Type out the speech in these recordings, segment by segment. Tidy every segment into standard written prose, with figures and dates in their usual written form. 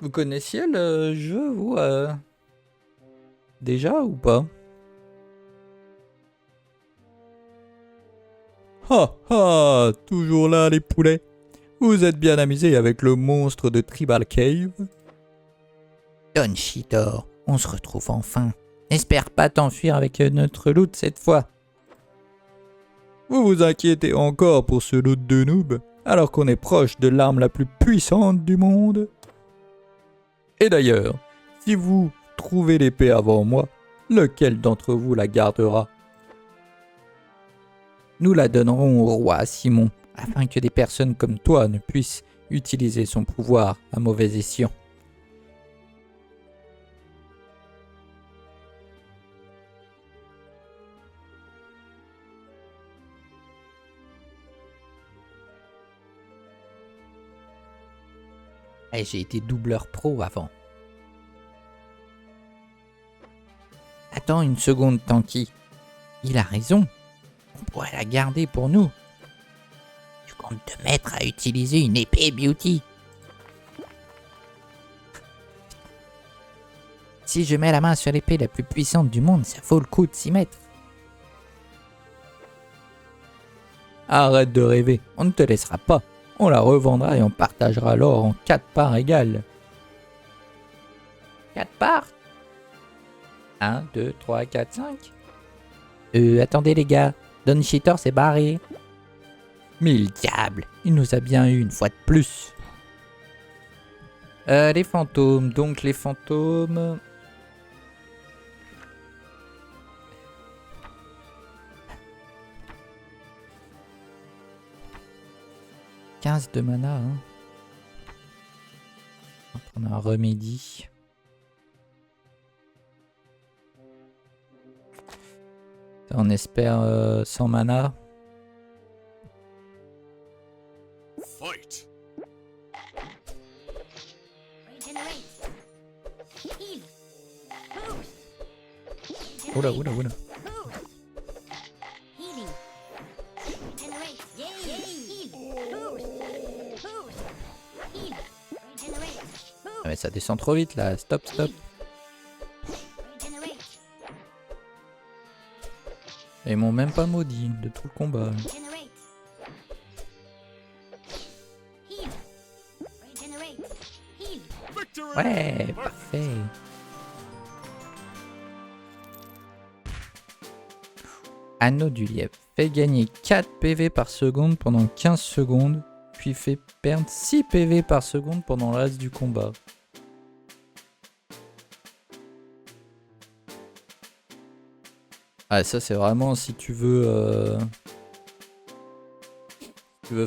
Vous connaissiez le jeu, vous, déjà ou pas? Ha ha, toujours là les poulets. Vous êtes bien amusés avec le monstre de Tribal Cave? Don Cheetor, on se retrouve enfin. N'espère pas t'enfuir avec notre loot cette fois. Vous vous inquiétez encore pour ce loot de noob, alors qu'on est proche de l'arme la plus puissante du monde? Et d'ailleurs, si vous trouvez l'épée avant moi, lequel d'entre vous la gardera? Nous la donnerons au roi Simon, afin que des personnes comme toi ne puissent utiliser son pouvoir à mauvais escient. Et j'ai été doubleur pro avant. Attends une seconde, Tanky. Il a raison. On pourrait la garder pour nous. Tu comptes te mettre à utiliser une épée, Beauty? Si je mets la main sur l'épée la plus puissante du monde, ça vaut le coup de s'y mettre. Arrête de rêver, on ne te laissera pas. On la revendra et on partagera l'or en 4 parts égales. 4 parts? 1, 2, 3, 4, 5. Attendez les gars, Don Cheetor s'est barré. Mille diables, il nous a bien eu une fois de plus. Les fantômes, donc les fantômes... 15 de mana, hein. On va prendre un remédie. On espère 100 mana. Fight. Oula, oula, oula. Ah mais ça descend trop vite là, stop, stop. Et ils m'ont même pas maudit de tout le combat. Ouais, parfait. Anneau du lièvre. Fait gagner 4 PV par seconde pendant 15 secondes, puis fait perdre 6 PV par seconde pendant le reste du combat. Ah, ça c'est vraiment si tu veux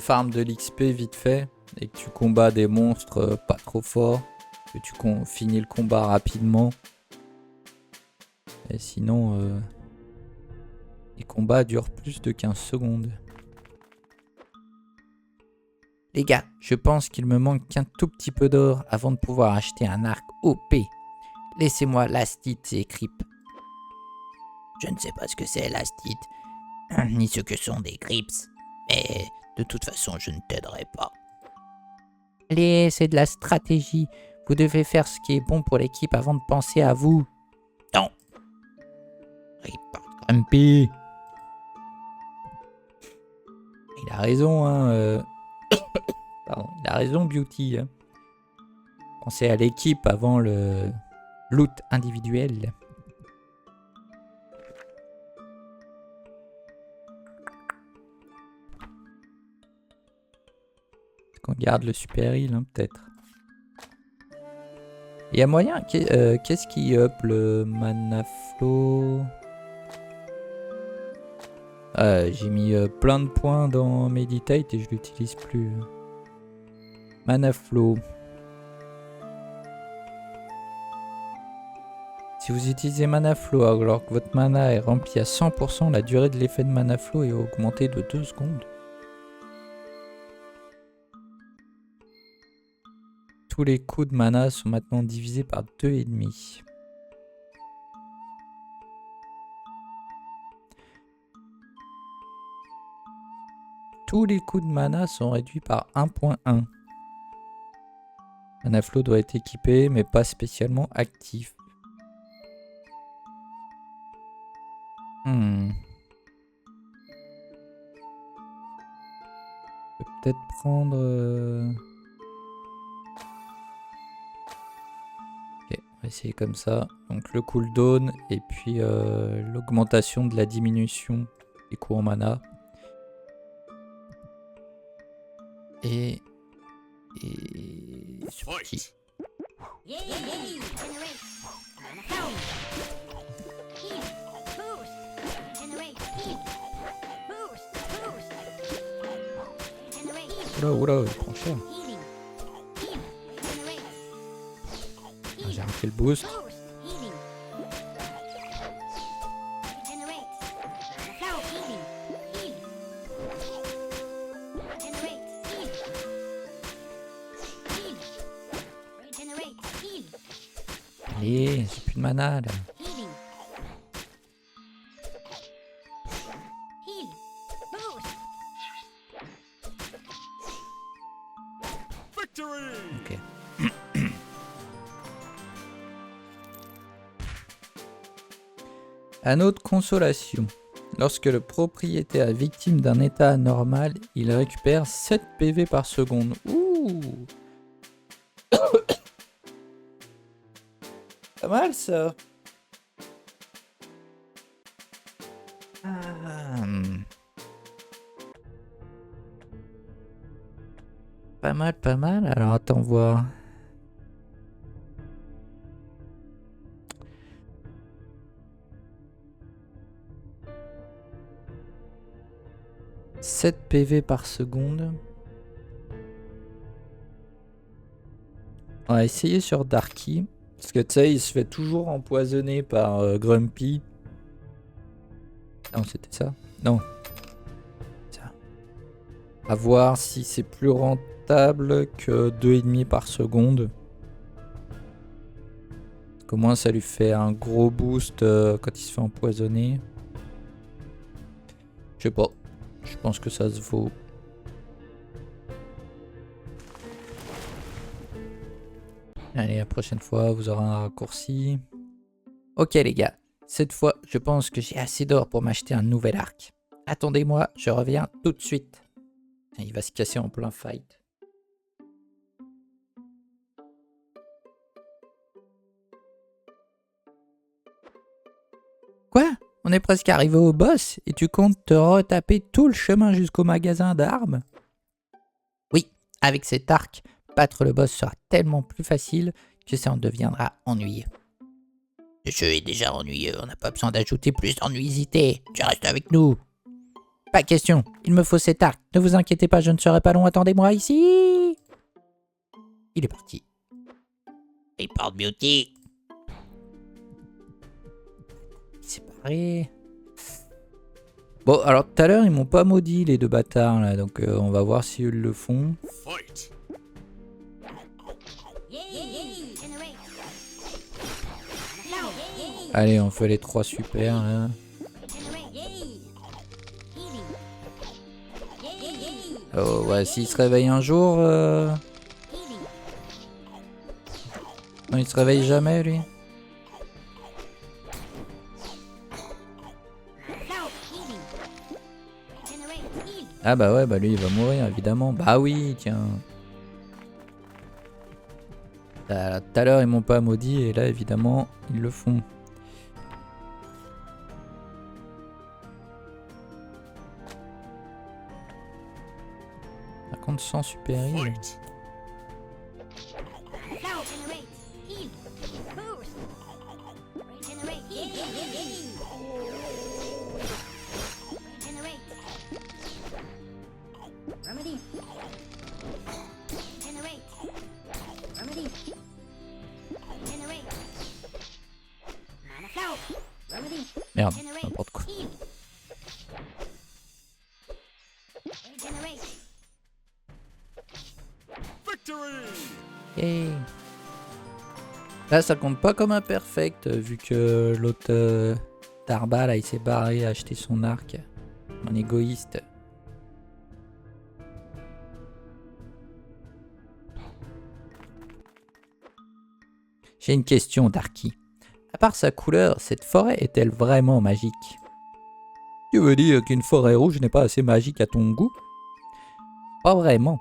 farm de l'XP vite fait et que tu combats des monstres pas trop forts, que tu finis le combat rapidement. Et sinon les combats durent plus de 15 secondes. Les gars, je pense qu'il me manque qu'un tout petit peu d'or avant de pouvoir acheter un arc OP. Laissez-moi l'astite et creep. Je ne sais pas ce que c'est l'astite, ni ce que sont des grips, mais de toute façon je ne t'aiderai pas. Allez, c'est de la stratégie. Vous devez faire ce qui est bon pour l'équipe avant de penser à vous. Non. Report Grumpy. Il a raison, hein. Pardon, il a raison, Beauty. Hein. Pensez à l'équipe avant le loot individuel. Qu'on garde le super heal, hein, peut-être. Il y a moyen. Qu'est-ce qui up le mana flow? J'ai mis plein de points dans Meditate et je l'utilise plus. Mana flow. Si vous utilisez mana flow alors que votre mana est rempli à 100%, la durée de l'effet de mana flow est augmentée de 2 secondes. Tous les coups de mana sont maintenant divisés par 2,5. Tous les coups de mana sont réduits par 1.1. Mana Flow doit être équipé, mais pas spécialement actif. Hmm. Je peux peut-être prendre... Ok, on va essayer comme ça. Donc le cooldown et puis l'augmentation de la diminution des coûts en mana. Et c'est parti. Fight. Oula, oula, il prend cher. Ah, j'ai raté le boost. Allez, j'ai plus de mana là. Victory. Ok. Anneau de consolation. Lorsque le propriétaire est victime d'un état anormal, il récupère 7 PV par seconde. Ouh. Pas mal ça. Pas mal, pas mal. Alors attends voir. « 7 PV par seconde. » On va essayer sur Darky. Parce que tu sais, il se fait toujours empoisonner par Grumpy. Non, c'était ça? Non. Ça. À voir si c'est plus rentable que 2,5 par seconde. Au moins, ça lui fait un gros boost quand il se fait empoisonner. Je sais pas. Je pense que ça se vaut. Allez, la prochaine fois, vous aurez un raccourci. Ok les gars, cette fois, je pense que j'ai assez d'or pour m'acheter un nouvel arc. Attendez-moi, je reviens tout de suite. Il va se casser en plein fight. Quoi? On est presque arrivé au boss et tu comptes te retaper tout le chemin jusqu'au magasin d'armes? Oui, avec cet arc, battre le boss sera tellement plus facile que ça en deviendra ennuyeux. Le jeu est déjà ennuyeux, on n'a pas besoin d'ajouter plus d'ennuisité. Tu restes avec nous. Pas question, il me faut cet arc. Ne vous inquiétez pas, je ne serai pas long, attendez-moi ici. Il est parti. Report Beauty. Séparé. Bon, alors tout à l'heure, ils m'ont pas maudit les deux bâtards là, donc on va voir si eux le font. Fight. Allez, on fait les 3 super là. Oh ouais, s'il se réveille un jour... Non, il se réveille jamais lui. Ah bah ouais, bah lui il va mourir évidemment. Bah oui, tiens. Tout à l'heure ils m'ont pas maudit et là évidemment ils le font. Par contre sans super heal. Fight. Merde, n'importe quoi. Victory. Hey. Là ça compte pas comme un perfect vu que l'autre Tarba là il s'est barré à acheter son arc. Un égoïste. J'ai une question, Darky. À part sa couleur, cette forêt est-elle vraiment magique? Tu veux dire qu'une forêt rouge n'est pas assez magique à ton goût? Pas vraiment.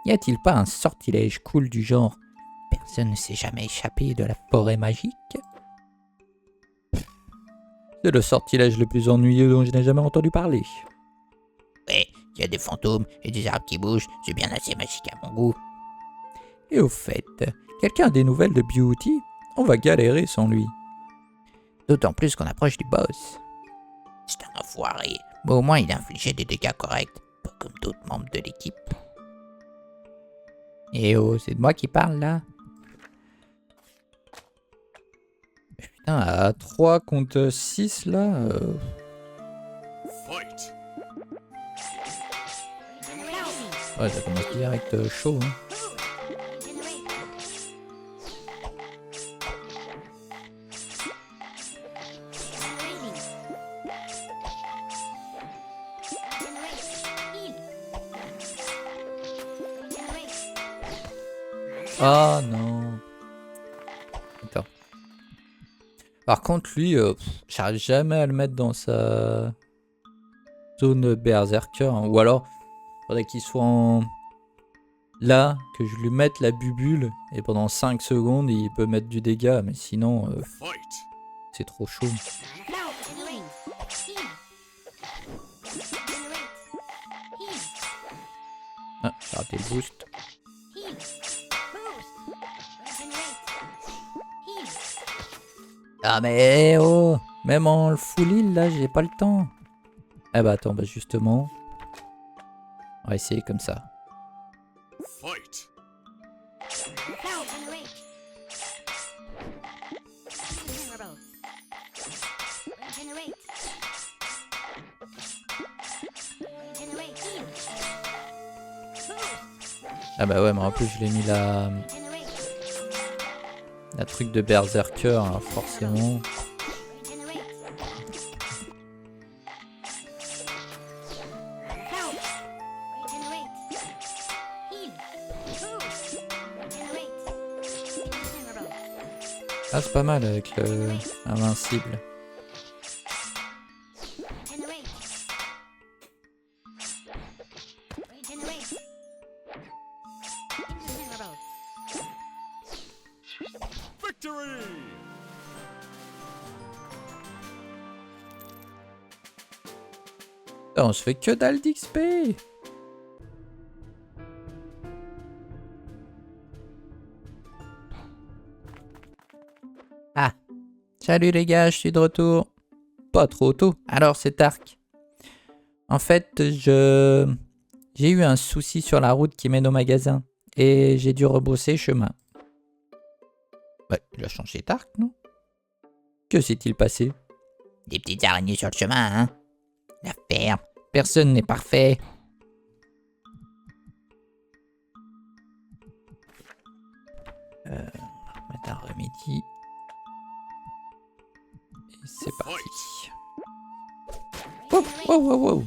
Y a-t-il pas un sortilège cool du genre personne ne s'est jamais échappé de la forêt magique? C'est le sortilège le plus ennuyeux dont je n'ai jamais entendu parler. Ouais, il y a des fantômes et des arbres qui bougent, c'est bien assez magique à mon goût. Et au fait, quelqu'un a des nouvelles de Beauty? On va galérer sans lui. D'autant plus qu'on approche du boss. C'est un enfoiré, mais au moins il a infligé des dégâts corrects, pas comme d'autres membres de l'équipe. Eh oh, c'est de moi qui parle là? Putain, à 3 contre 6 là... Fight. Ouais, ça commence direct chaud. Hein. Ah non. Attends. Par contre, lui, j'arrive jamais à le mettre dans sa zone berserker. Hein. Ou alors, faudrait qu'il soit en... Là, que je lui mette la bubule, et pendant 5 secondes, il peut mettre du dégât. Mais sinon, c'est trop chaud. Ah, j'ai raté le boost. Ah mais oh, même en le full heal là, j'ai pas le temps. Ah bah attends, bah justement, on va essayer comme ça. Fight. Ah bah ouais, mais en plus je l'ai mis la truc de berserker, alors forcément. Ah c'est pas mal avec le invincible. Victory. Ah, on se fait que dalle d'XP. Ah, salut les gars, je suis de retour. Pas trop tôt, alors c'est Tark. En fait, j'ai eu un souci sur la route qui mène au magasin. Et j'ai dû rebrousser chemin. Ouais, il a changé d'arc, non? Que s'est-il passé? Des petites araignées sur le chemin, hein? La ferme, personne n'est parfait. On va remettre un remédie. Et c'est parti. Wow, wow, wow, wow.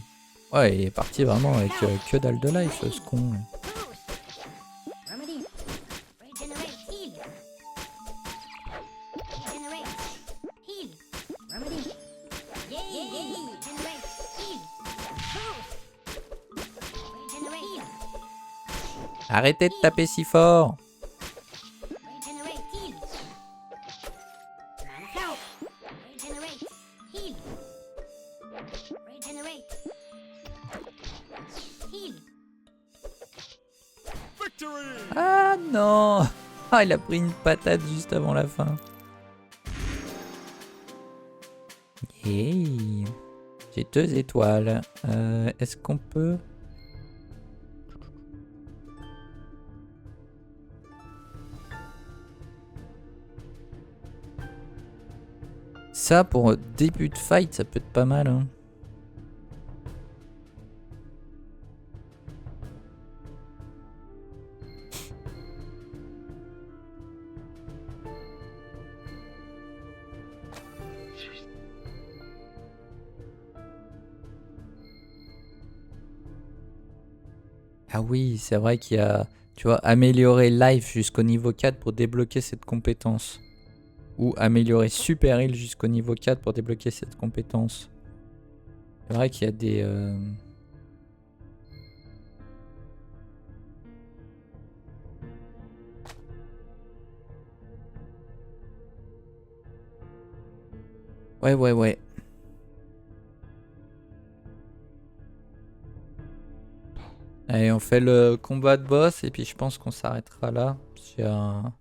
Ouais, il est parti vraiment avec que dalle de life, ce con. Arrêtez de taper si fort. Ah non. Ah, il a pris une patate juste avant la fin. Hey. J'ai 2 étoiles. Est-ce qu'on peut... Ça, pour début de fight, ça peut être pas mal. Hein. Ah oui, c'est vrai qu'il y a, tu vois, améliorer life jusqu'au niveau 4 pour débloquer cette compétence. Ou améliorer Super Heal jusqu'au niveau 4 pour débloquer cette compétence. C'est vrai qu'il y a des... Ouais. Allez, on fait le combat de boss et puis je pense qu'on s'arrêtera là. S'il y a un...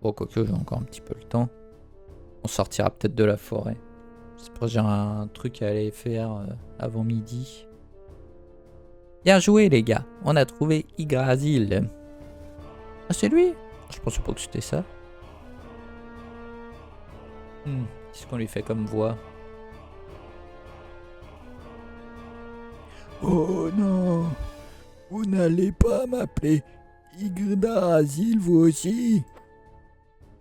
Bon, quoique j'ai encore un petit peu le temps. On sortira peut-être de la forêt. C'est pour j'ai un truc à aller faire avant midi. Bien joué les gars, on a trouvé Yggdrasil. Ah c'est lui? Je pensais pas que c'était ça. Qu'est-ce qu'on lui fait comme voix? Oh non, vous n'allez pas m'appeler Yggdrasil vous aussi?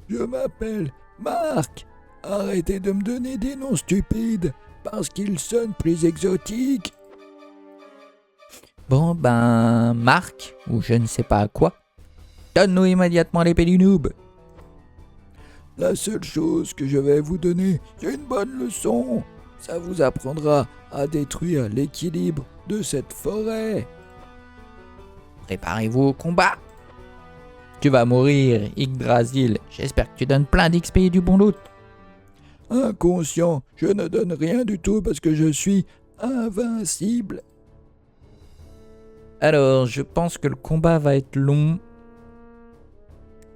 Je m'appelle Marc. Arrêtez de me donner des noms stupides parce qu'ils sonnent plus exotiques. Bon ben Marc, ou je ne sais pas quoi. Donne-nous immédiatement l'épée du noob. La seule chose que je vais vous donner, c'est une bonne leçon. Ça vous apprendra à détruire l'équilibre de cette forêt. Préparez-vous au combat. Tu vas mourir, Yggdrasil. J'espère que tu donnes plein d'XP et du bon loot. Inconscient, je ne donne rien du tout parce que je suis invincible. Alors, je pense que le combat va être long.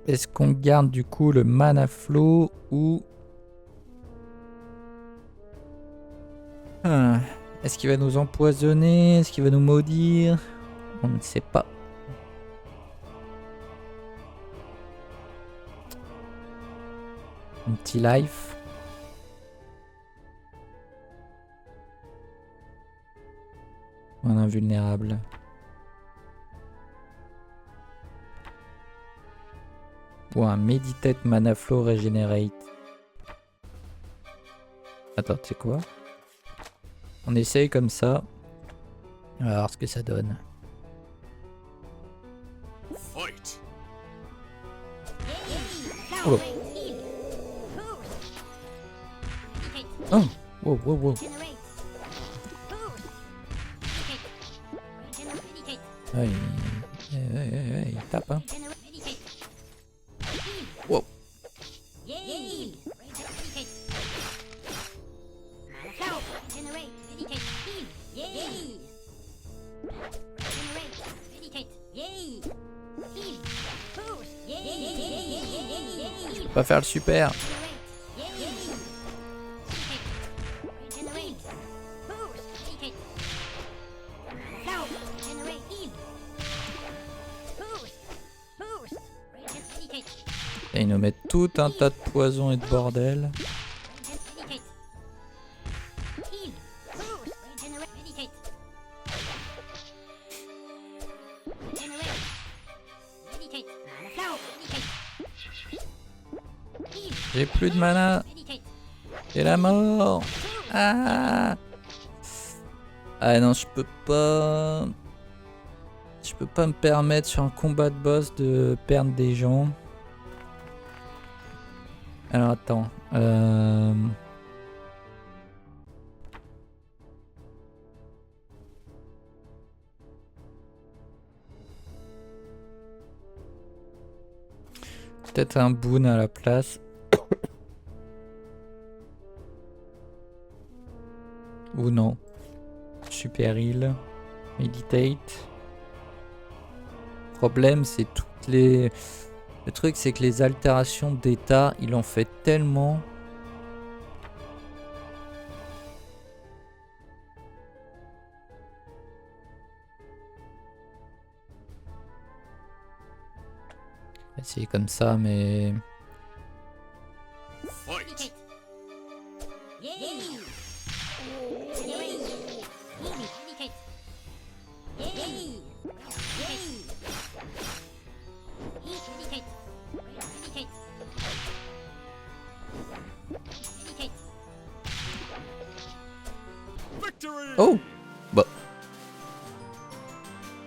Est-ce qu'on garde du coup le mana flow ou... Est-ce qu'il va nous empoisonner? Est-ce qu'il va nous maudire? On ne sait pas. Un petit life. Un invulnérable. Ou un Meditate Mana Flow Regenerate. Attends, tu sais quoi? On essaye comme ça. On va voir ce que ça donne. Fight. Oh. Oh, wow. Ouais, il tape, hein. Wow. Je peux pas faire le super. Et ils nous mettent tout un tas de poisons et de bordel. J'ai plus de mana. C'est la mort. Ah non, je peux pas. Je peux pas me permettre sur un combat de boss de perdre des gens. Alors attends. Peut-être un boon à la place. Ou non. Super heal. Meditate. Problème, c'est toutes les... Le truc, c'est que les altérations d'état, il en fait tellement. Essayer comme ça, mais... Fight. Victory. Oh bah.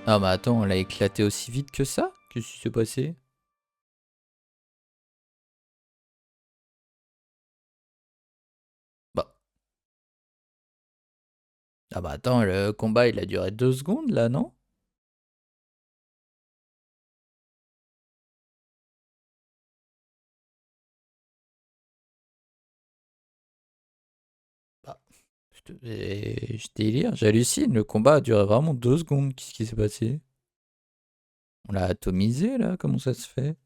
Ah bah attends, on l'a éclaté aussi vite que ça? Qu'est-ce qui s'est passé? Ah bah attends, le combat il a duré 2 secondes là, non? Bah, je délire, j'hallucine, le combat a duré vraiment 2 secondes. Qu'est-ce qui s'est passé? On l'a atomisé là, comment ça se fait?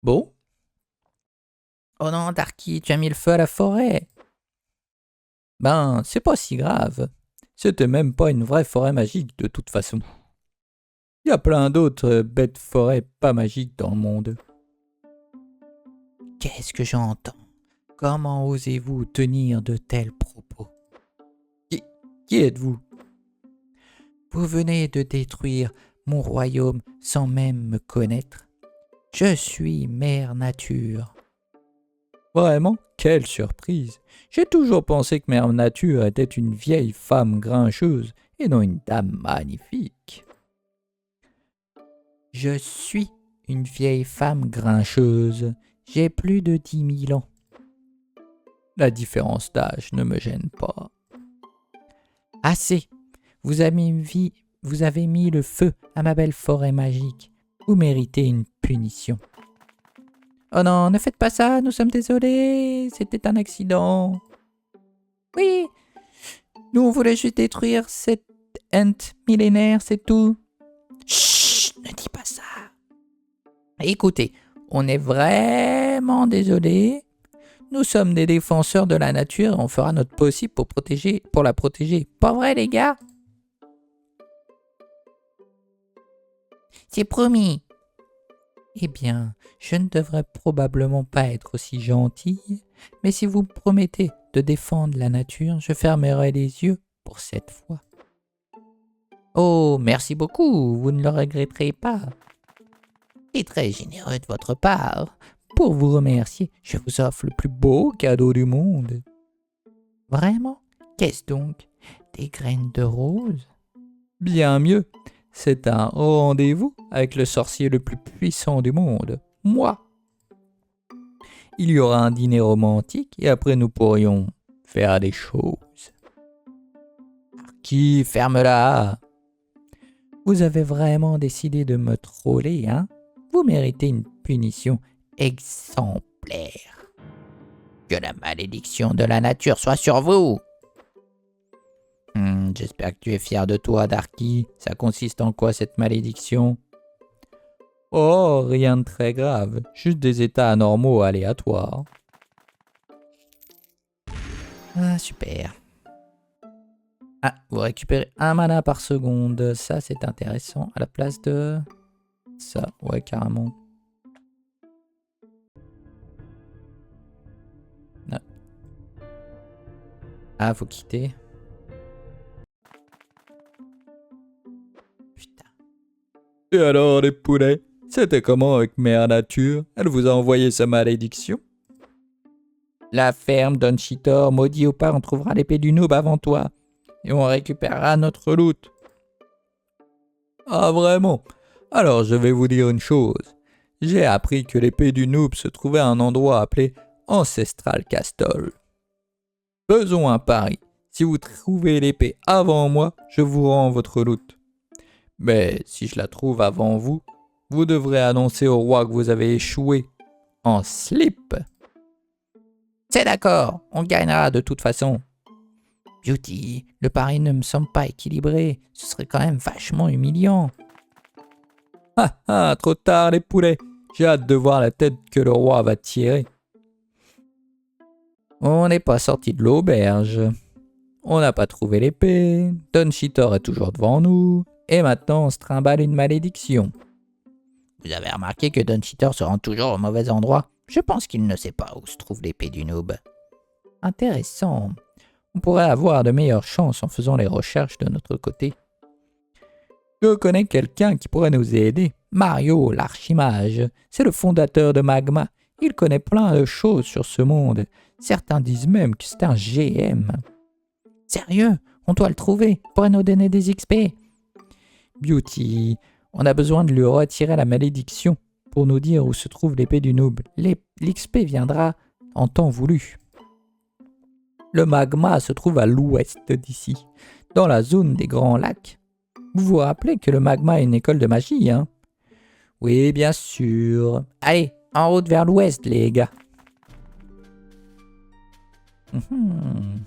Bon. Oh non, Darky, tu as mis le feu à la forêt. Ben, c'est pas si grave. C'était même pas une vraie forêt magique de toute façon. Il y a plein d'autres bêtes forêts pas magiques dans le monde. Qu'est-ce que j'entends? Comment osez-vous tenir de tels propos? Qui êtes-vous? Vous venez de détruire mon royaume sans même me connaître. Je suis Mère Nature. Vraiment, quelle surprise! J'ai toujours pensé que Mère Nature était une vieille femme grincheuse et non une dame magnifique. Je suis une vieille femme grincheuse. J'ai plus de 10 000 ans. La différence d'âge ne me gêne pas. Assez! Vous avez mis le feu à ma belle forêt magique. Vous méritez une punition. Oh non, ne faites pas ça, nous sommes désolés, c'était un accident. Oui, nous on voulait juste détruire cette ent millénaire, c'est tout. Chut, ne dis pas ça. Écoutez, on est vraiment désolés. Nous sommes des défenseurs de la nature et on fera notre possible pour la protéger. Pas vrai les gars? C'est promis. Eh bien, je ne devrais probablement pas être aussi gentille, mais si vous me promettez de défendre la nature, je fermerai les yeux pour cette fois. Oh, merci beaucoup, vous ne le regretterez pas. C'est très généreux de votre part. Pour vous remercier, je vous offre le plus beau cadeau du monde. Vraiment? Qu'est-ce donc? Des graines de rose? Bien mieux. C'est un rendez-vous avec le sorcier le plus puissant du monde, moi. Il y aura un dîner romantique et après nous pourrions faire des choses. Qui ferme-la? Vous avez vraiment décidé de me troller, hein? Vous méritez une punition exemplaire. Que la malédiction de la nature soit sur vous! J'espère que tu es fier de toi, Darky. Ça consiste en quoi cette malédiction? Oh, rien de très grave. Juste des états anormaux aléatoires. Ah, super. Ah, vous récupérez 1 mana par seconde. Ça, c'est intéressant. À la place de... ça, ouais, carrément. Non. Ah, faut quitter. Putain. Et alors, les poulets? C'était comment avec Mère Nature? Elle vous a envoyé sa malédiction? La ferme Donchitor, maudit ou pas, on trouvera l'épée du noob avant toi. Et on récupérera notre loot. Ah vraiment? Alors je vais vous dire une chose. J'ai appris que l'épée du noob se trouvait à un endroit appelé Ancestral Castle. Faisons un pari. Si vous trouvez l'épée avant moi, je vous rends votre loot. Mais si je la trouve avant vous, vous devrez annoncer au roi que vous avez échoué en slip. C'est d'accord, on gagnera de toute façon. Beauty, le pari ne me semble pas équilibré. Ce serait quand même vachement humiliant. Ah ah, trop tard les poulets. J'ai hâte de voir la tête que le roi va tirer. On n'est pas sorti de l'auberge. On n'a pas trouvé l'épée. Donchitor est toujours devant nous. Et maintenant on se trimballe une malédiction. Vous avez remarqué que Donchitor se rend toujours au mauvais endroit? Je pense qu'il ne sait pas où se trouve l'épée du noob. Intéressant. On pourrait avoir de meilleures chances en faisant les recherches de notre côté. Je connais quelqu'un qui pourrait nous aider. Mario, l'archimage. C'est le fondateur de Magma. Il connaît plein de choses sur ce monde. Certains disent même que c'est un GM. Sérieux? On doit le trouver. Il pourrait nous donner des XP. Beauty, on a besoin de lui retirer la malédiction pour nous dire où se trouve l'épée du noob. L'XP viendra en temps voulu. Le magma se trouve à l'ouest d'ici, dans la zone des Grands Lacs. Vous vous rappelez que le magma est une école de magie, hein? Oui, bien sûr. Allez, en route vers l'ouest, les gars. Mhm.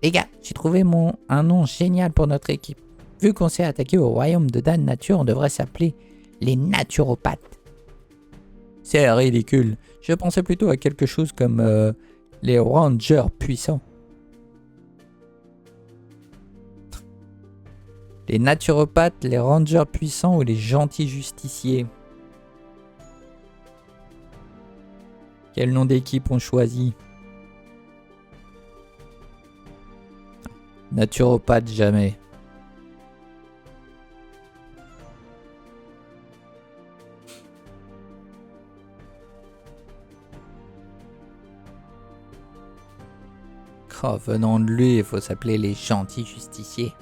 Les gars, j'ai trouvé un nom génial pour notre équipe. Vu qu'on s'est attaqué au royaume de Dan Nature, on devrait s'appeler les naturopathes. C'est ridicule. Je pensais plutôt à quelque chose comme les rangers puissants. Les naturopathes, les rangers puissants ou les gentils justiciers. Quel nom d'équipe on choisit? Naturopathe jamais. Oh, venant de lui, il faut s'appeler les gentils justiciers.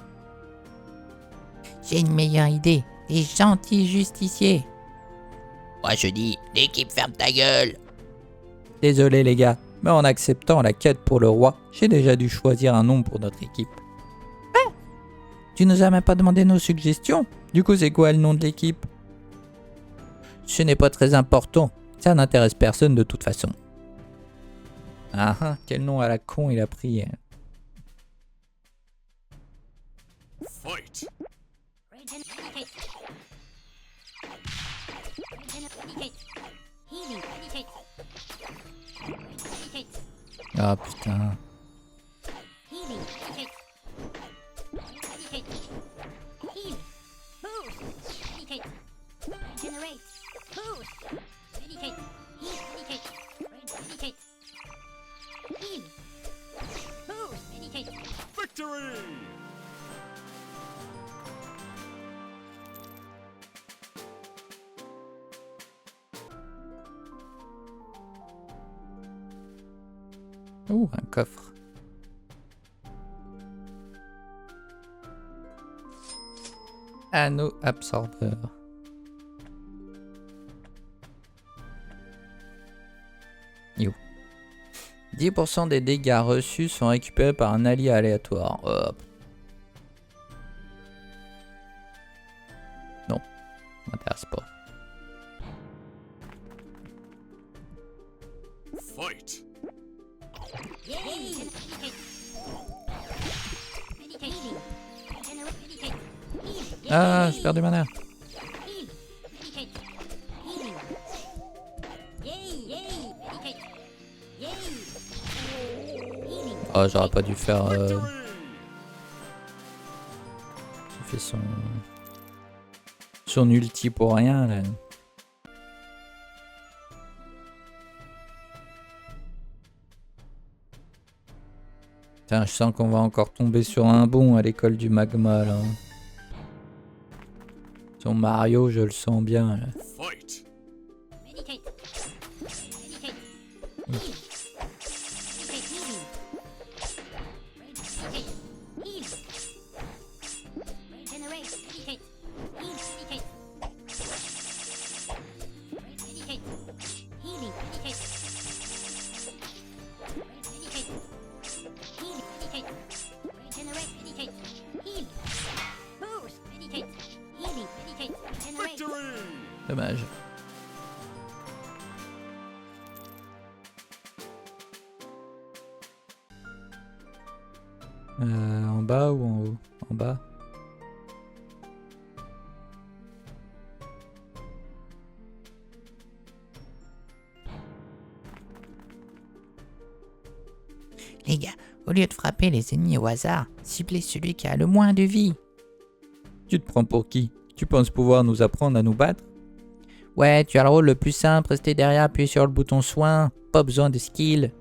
J'ai une meilleure idée. Les gentils justiciers. Moi je dis, l'équipe ferme ta gueule. Désolé les gars, mais en acceptant la quête pour le roi, j'ai déjà dû choisir un nom pour notre équipe. Ah, tu nous as même pas demandé nos suggestions? Du coup, c'est quoi le nom de l'équipe? Ce n'est pas très important. Ça n'intéresse personne de toute façon. Ah ah, quel nom à la con il a pris. Fight. Ah putain. Victory. Ouh, un coffre. Anneau absorbeur. You. 10% des dégâts reçus sont récupérés par un allié aléatoire. Hop. Non, m'intéresse pas. Fight. Ah, j'ai perdu mana. Oh, j'aurais pas dû faire... J'ai fait son ulti pour rien, là. Putain, je sens qu'on va encore tomber sur un bon à l'école du magma, là. Son Mario, je le sens bien, là. Fight. Dommage. En bas ou en haut? En bas. Les gars, au lieu de frapper les ennemis au hasard, ciblez celui qui a le moins de vie. Tu te prends pour qui? Tu penses pouvoir nous apprendre à nous battre? Ouais, tu as le rôle le plus simple, rester derrière, appuyer sur le bouton soin, pas besoin de skill.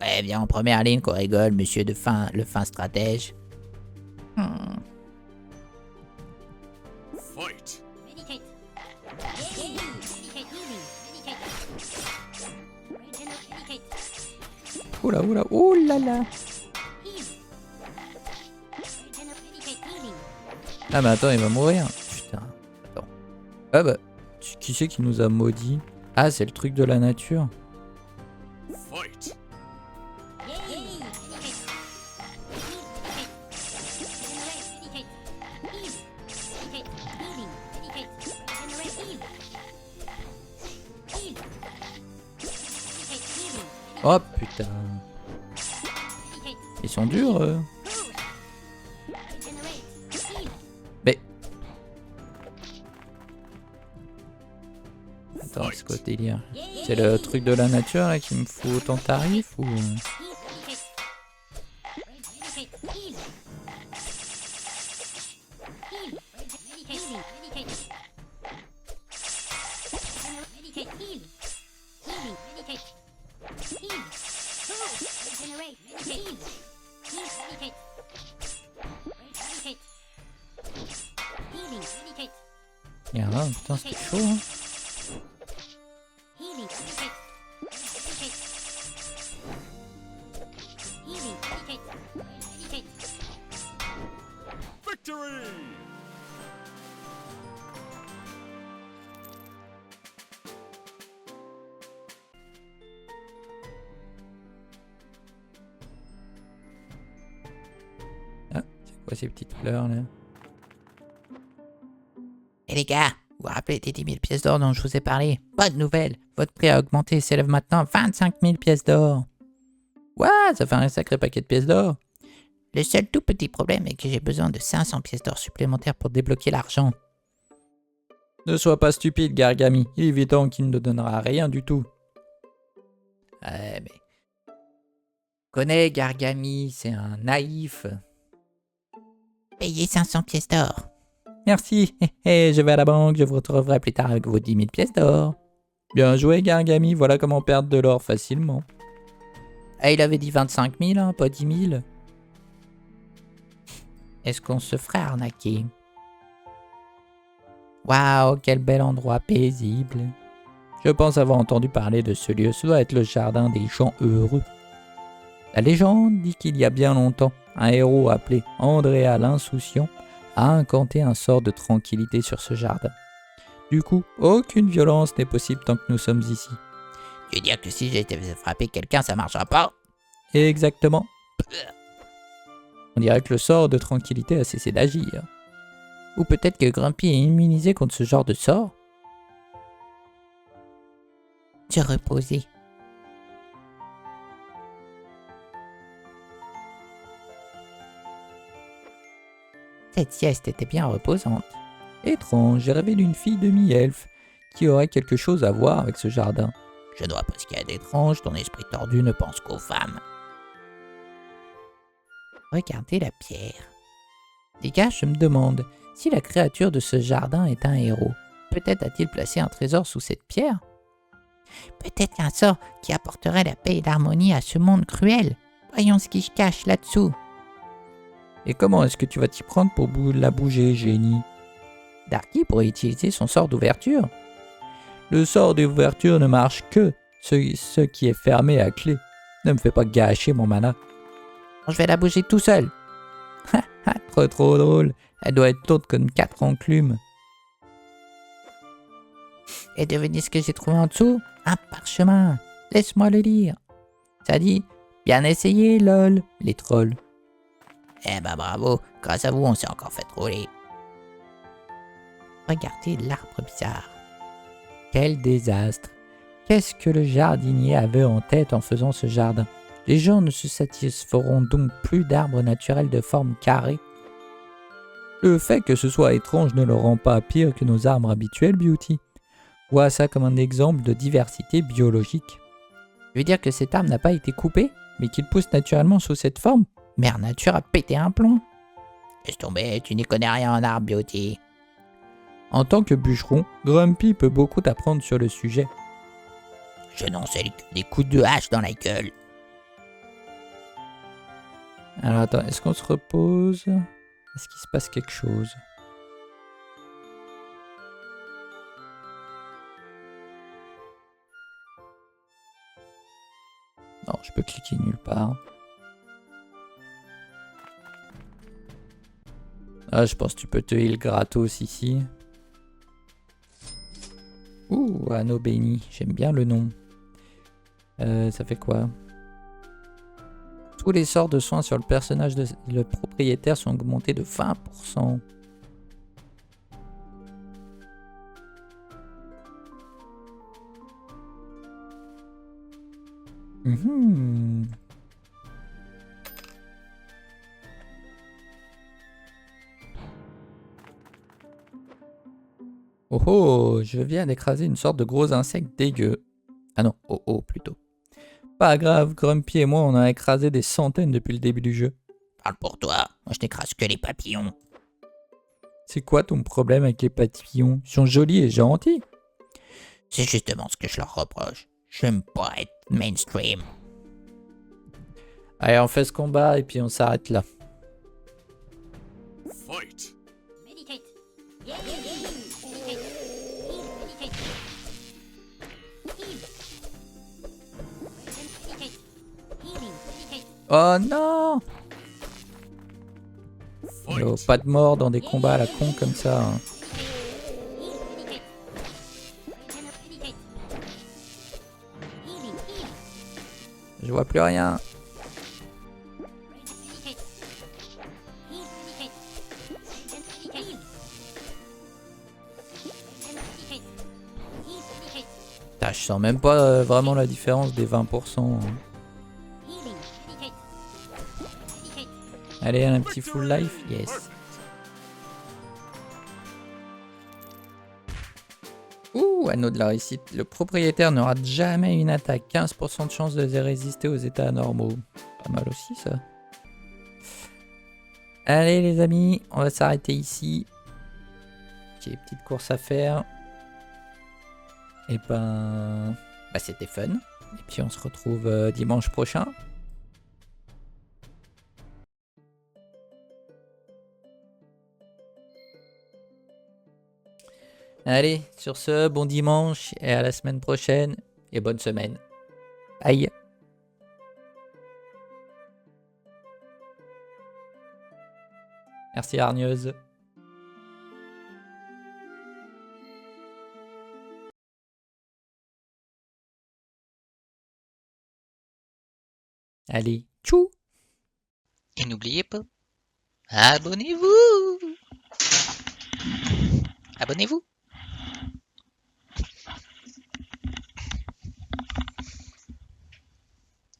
Ouais, viens en première ligne qu'on rigole, monsieur le fin stratège. Fight. Oula, oula, oulala. Ah mais attends, il va mourir. Putain. Attends. Ah bah, qui c'est qui nous a maudit? Ah, c'est le truc de la nature. Fight. Oh putain. Ils sont durs, Mais... Attends, c'est quoi ce délire? C'est le truc de la nature là qui me fout autant de tarifs ou... Y'a rien, putain c'était chaud hein. Victory. Ah, c'est quoi ces petites fleurs là? Et les gars, vous vous rappelez des 10 000 pièces d'or dont je vous ai parlé? Bonne nouvelle, votre prix a augmenté et s'élève maintenant à 25 000 pièces d'or. Ouah, ça fait un sacré paquet de pièces d'or. Le seul tout petit problème est que j'ai besoin de 500 pièces d'or supplémentaires pour débloquer l'argent. Ne sois pas stupide, Gargami. Il est évident qu'il ne donnera rien du tout. Mais... Connais Gargami, c'est un naïf. Payez 500 pièces d'or. Merci. Je vais à la banque, je vous retrouverai plus tard avec vos 10 000 pièces d'or. Bien joué, Gargami. Voilà comment perdre de l'or facilement. Ah, il avait dit 25 000, hein, pas 10 000. Est-ce qu'on se ferait arnaquer? Waouh, quel bel endroit paisible. Je pense avoir entendu parler de ce lieu. Ce doit être le jardin des gens heureux. La légende dit qu'il y a bien longtemps, un héros appelé Andrea l'Insouciant a incanté un sort de tranquillité sur ce jardin. Du coup, aucune violence n'est possible tant que nous sommes ici. Tu veux dire que si j'étais frapper quelqu'un, ça marchera pas? Exactement. On dirait que le sort de tranquillité a cessé d'agir. Ou peut-être que Grumpy est immunisé contre ce genre de sort? Se reposer. Cette sieste était bien reposante. Étrange, j'ai rêvé d'une fille demi-elfe qui aurait quelque chose à voir avec ce jardin. Je ne vois pas ce qu'il y a d'étrange, ton esprit tordu ne pense qu'aux femmes. Regardez la pierre. Les gars, je me demande, si la créature de ce jardin est un héros, peut-être a-t-il placé un trésor sous cette pierre? Peut-être qu'un sort qui apporterait la paix et l'harmonie à ce monde cruel. Voyons ce qui se cache là-dessous. Et comment est-ce que tu vas t'y prendre pour la bouger, génie? Darky pourrait utiliser son sort d'ouverture. Le sort d'ouverture ne marche que ce qui est fermé à clé. Ne me fais pas gâcher mon mana. Je vais la bouger tout seul. Trop drôle. Elle doit être haute comme 4 enclumes. Et devinez ce que j'ai trouvé en dessous? Un parchemin. Laisse-moi le lire. Ça dit « Bien essayé, lol, les trolls. » Eh ben bravo, grâce à vous, on s'est encore fait troller. Regardez l'arbre bizarre. Quel désastre. Qu'est-ce que le jardinier avait en tête en faisant ce jardin? Les gens ne se satisferont donc plus d'arbres naturels de forme carrée. Le fait que ce soit étrange ne le rend pas pire que nos arbres habituels, Beauty. Vois ça comme un exemple de diversité biologique. Je veux dire que cet arbre n'a pas été coupé, mais qu'il pousse naturellement sous cette forme? Mère Nature a pété un plomb. Laisse tomber, tu n'y connais rien en arbre, Beauty. En tant que bûcheron, Grumpy peut beaucoup t'apprendre sur le sujet. Je n'en sais que des coups de hache dans la gueule. Alors attends, est-ce qu'on se repose? Est-ce qu'il se passe quelque chose? Non, je peux cliquer nulle part. Ah, je pense que tu peux te heal gratos ici. Ouh, anneau béni. J'aime bien le nom. Ça fait quoi? Tous les sorts de soins sur le personnage de le propriétaire sont augmentés de 20%. Mhm. Oh oh, je viens d'écraser une sorte de gros insecte dégueu. Ah non, oh oh plutôt. Pas grave, Grumpy et moi on a écrasé des centaines depuis le début du jeu. Parle pour toi, moi je n'écrase que les papillons. C'est quoi ton problème avec les papillons? Ils sont jolis et gentils. C'est justement ce que je leur reproche. J'aime pas être mainstream. Allez, on fait ce combat et puis on s'arrête là. Fight. Meditate. Yeah, yeah, yeah. Meditate. Heal, meditate. Heal. Meditate. Healing, meditate. Oh non! Yo, Fight. pas de mort dans des combats à la con comme ça. Hein. Heal, meditate. Meditate. Healing, heal. Je vois plus rien. Meditate. Heal, meditate. Meditate. Heal. Meditate. Heal, meditate. Putain, je sens même pas vraiment la différence des 20%. Hein. Healing, meditate. Meditate. Allez, un petit full life. Yes. Ouh, anneau de la réussite. Le propriétaire ne rate jamais une attaque. 15% de chance de résister aux états anormaux. Pas mal aussi ça. Allez les amis, on va s'arrêter ici. J'ai des petites courses à faire. Et ben... Bah c'était fun. Et puis on se retrouve dimanche prochain. Allez, sur ce, bon dimanche et à la semaine prochaine. Et bonne semaine. Aïe. Merci Hargneuse. Allez, tchou. Et n'oubliez pas, abonnez-vous. Abonnez-vous.